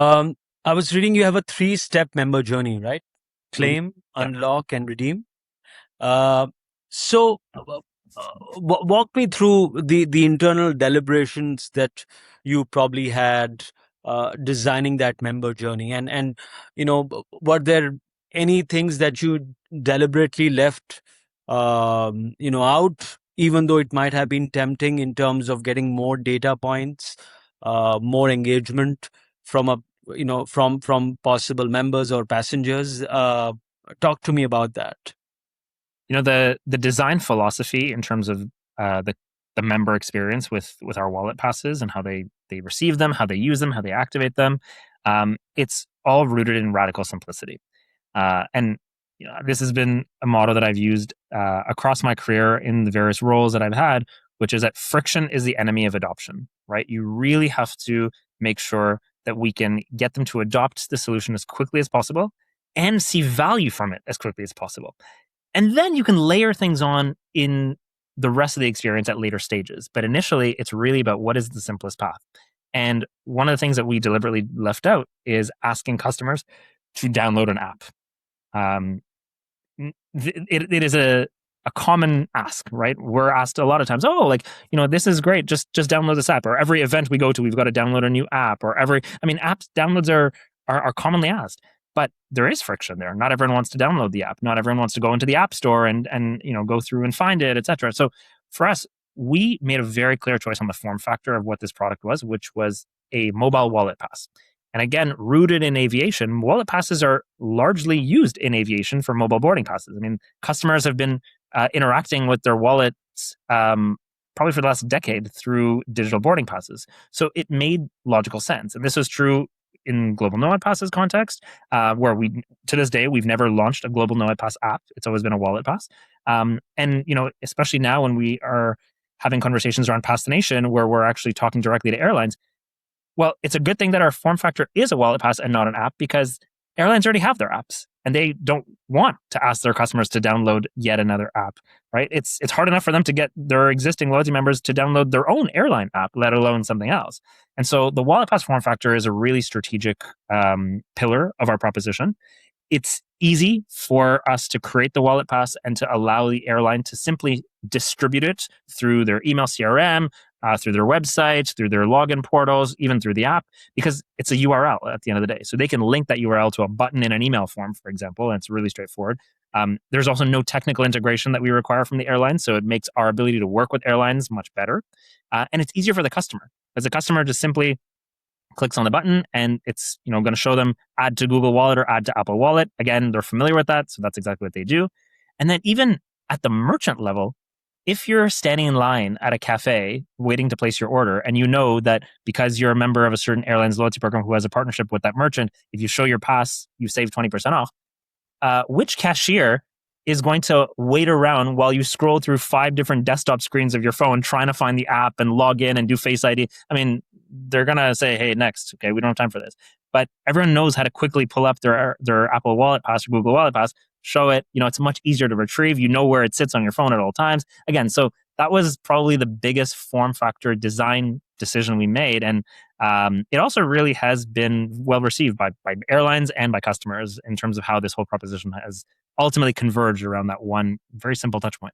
Um, I was reading you have a three-step member journey, right? Mhm. Claim, Yeah. unlock, and redeem. Uh, Walk me through the internal deliberations that you probably had designing that member journey, and were there any things that you deliberately left out, even though it might have been tempting in terms of getting more data points, more engagement from a from possible members or passengers. Talk to me about that. The design philosophy in terms of the member experience with our wallet passes and how they receive them, how they use them, how they activate them. It's all rooted in radical simplicity. And this has been a motto that I've used across my career in the various roles that I've had, which is that friction is the enemy of adoption. Right? You really have to make sure that we can get them to adopt the solution as quickly as possible and see value from it as quickly as possible. And then you can layer things on in the rest of the experience at later stages. But initially, it's really about what is the simplest path. And one of the things that we deliberately left out is asking customers to download an app. Um, it is a common ask, right? We're asked a lot of times, oh, like, this is great. Just download this app. Or every event we go to, we've got to download a new app. Or apps downloads are commonly asked. But there is friction there. Not everyone wants to download the app. Not everyone wants to go into the app store and go through and find it, etc. So for us, we made a very clear choice on the form factor of what this product was, which was a mobile wallet pass. And again, rooted in aviation, wallet passes are largely used in aviation for mobile boarding passes. I mean, customers have been interacting with their wallets probably for the last decade through digital boarding passes. So it made logical sense. And this was true in global Nomad Passes context, where to this day, we've never launched a global Nomad Pass app. It's always been a wallet pass. And especially now when we are having conversations around Passtination, where we're actually talking directly to airlines, well, it's a good thing that our form factor is a wallet pass and not an app, because airlines already have their apps and they don't want to ask their customers to download yet another app, right? It's hard enough for them to get their existing loyalty members to download their own airline app, let alone something else. And so the wallet pass form factor is a really strategic pillar of our proposition. It's easy for us to create the wallet pass and to allow the airline to simply distribute it through their email CRM, through their website, through their login portals, even through the app, because it's a URL at the end of the day. So they can link that URL to a button in an email form, for example, and it's really straightforward. There's also no technical integration that we require from the airline, so it makes our ability to work with airlines much better. And it's easier for the customer, as the customer just simply clicks on the button and it's going to show them add to Google Wallet or add to Apple Wallet. Again, they're familiar with that, so that's exactly what they do. And then even at the merchant level, if you're standing in line at a cafe waiting to place your order, and you know that because you're a member of a certain airline's loyalty program who has a partnership with that merchant, if you show your pass, you save 20% off. Which cashier is going to wait around while you scroll through 5 different desktop screens of your phone trying to find the app and log in and do Face ID? I mean, they're going to say, hey, next. Okay, we don't have time for this. But everyone knows how to quickly pull up their Apple Wallet Pass or Google Wallet Pass, show it. It's much easier to retrieve. You know where it sits on your phone at all times. Again, so that was probably the biggest form factor design decision we made. And it also really has been well received by airlines and by customers in terms of how this whole proposition has ultimately converged around that one very simple touch point.